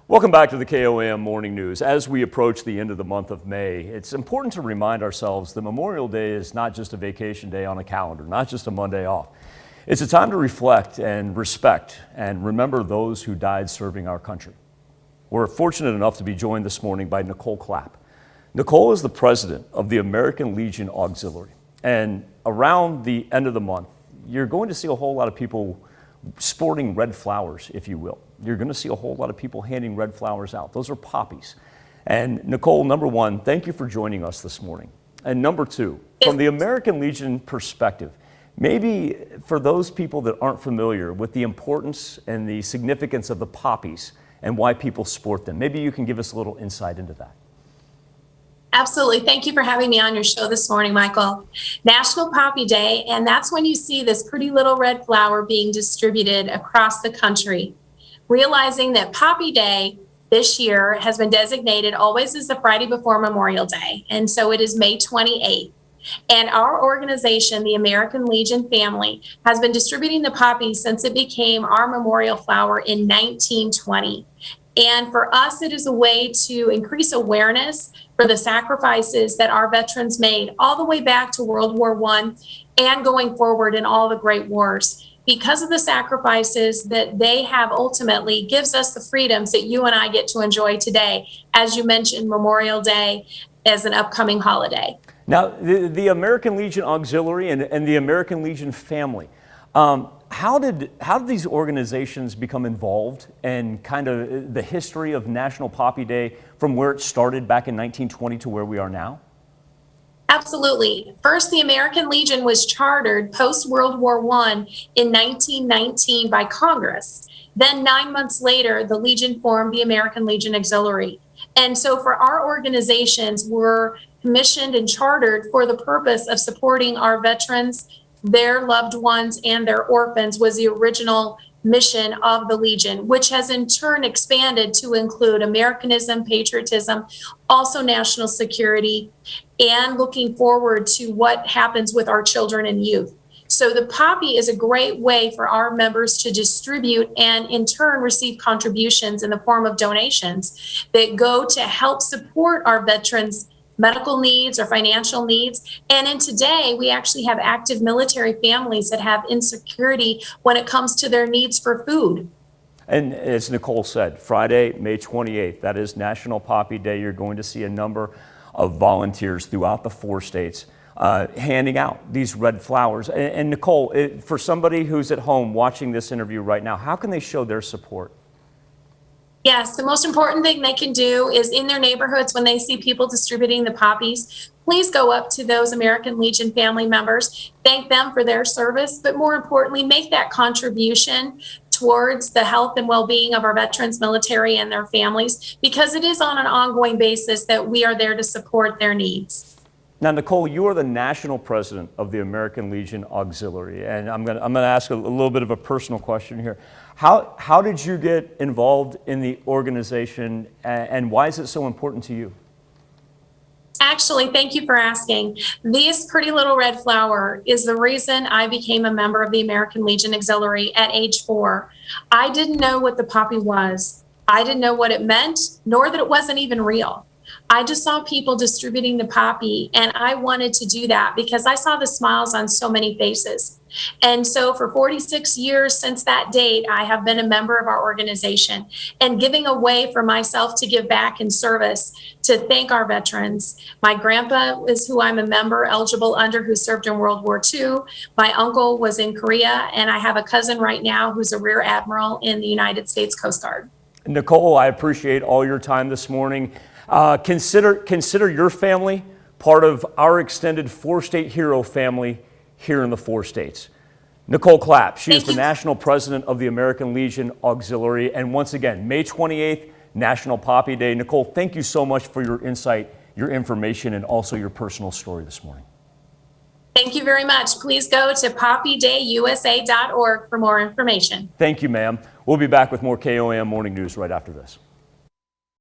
Welcome back to the KOAM Morning News. As we approach the end of the month of May, it's important to remind ourselves that Memorial Day is not just a vacation day on a calendar, not just a Monday off. It's a time to reflect and respect and remember those who died serving our country. We're fortunate enough to be joined this morning by Nicole Clapp. Nicole is the president of the American Legion Auxiliary. And around the end of the month, you're going to see a whole lot of people sporting red flowers, if you will. You're going to see a whole lot of people handing red flowers out. Those are poppies. And Nicole, number one, thank you for joining us this morning. And number two, from the American Legion perspective, maybe for those people that aren't familiar with the importance and the significance of the poppies and why people sport them, maybe you can give us a little insight into that. Absolutely. Thank you for having me on your show this morning, Michael. National Poppy Day, and that's when you see this pretty little red flower being distributed across the country. Realizing that Poppy Day this year has been designated always as the Friday before Memorial Day, and so it is May 28th. And our organization, the American Legion family, has been distributing the poppies since it became our memorial flower in 1920. And for us, it is a way to increase awareness for the sacrifices that our veterans made all the way back to World War I and going forward in all the great wars. Because of the sacrifices that they have ultimately gives us the freedoms that you and I get to enjoy today, as you mentioned, Memorial Day as an upcoming holiday. Now, the American Legion Auxiliary and the American Legion family, how did these organizations become involved in kind of the history of National Poppy Day from where it started back in 1920 to where we are now? Absolutely. First, the American Legion was chartered post-World War I in 1919 by Congress. Then 9 months later, the Legion formed the American Legion Auxiliary. And so for our organizations, we're commissioned and chartered for the purpose of supporting our veterans, their loved ones, and their orphans was the original mission of the Legion, which has in turn expanded to include Americanism, patriotism, also national security, and looking forward to what happens with our children and youth. So the poppy is a great way for our members to distribute and in turn receive contributions in the form of donations that go to help support our veterans' medical needs or financial needs. And in today, we actually have active military families that have insecurity when it comes to their needs for food. And as Nicole said, Friday, May 28th, that is National Poppy Day. You're going to see a number of volunteers throughout the 4 states handing out these red flowers. And Nicole, for somebody who's at home watching this interview right now, how can they show their support? Yes, the most important thing they can do is in their neighborhoods when they see people distributing the poppies, please go up to those American Legion family members, thank them for their service, but more importantly, make that contribution towards the health and well-being of our veterans, military, and their families, because it is on an ongoing basis that we are there to support their needs. Now, Nicole, you are the national president of the American Legion Auxiliary, and I'm going to ask a little bit of a personal question here. How did you get involved in the organization, and why is it so important to you? Actually, thank you for asking. This pretty little red flower is the reason I became a member of the American Legion Auxiliary at age 4. I didn't know what the poppy was. I didn't know what it meant, nor that it wasn't even real. I just saw people distributing the poppy, and I wanted to do that because I saw the smiles on so many faces. And so for 46 years since that date, I have been a member of our organization and giving a way for myself to give back in service to thank our veterans. My grandpa is who I'm a member eligible under who served in World War II. My uncle was in Korea, and I have a cousin right now who's a Rear Admiral in the United States Coast Guard. Nicole, I appreciate all your time this morning. Consider your family part of our extended 4-state hero family here in the 4 states. Nicole Clapp, she is the national president of the American Legion Auxiliary. And once again, May 28th, National Poppy Day. Nicole, thank you so much for your insight, your information, and also your personal story this morning. Thank you very much. Please go to poppydayusa.org for more information. Thank you, ma'am. We'll be back with more KOAM Morning News right after this.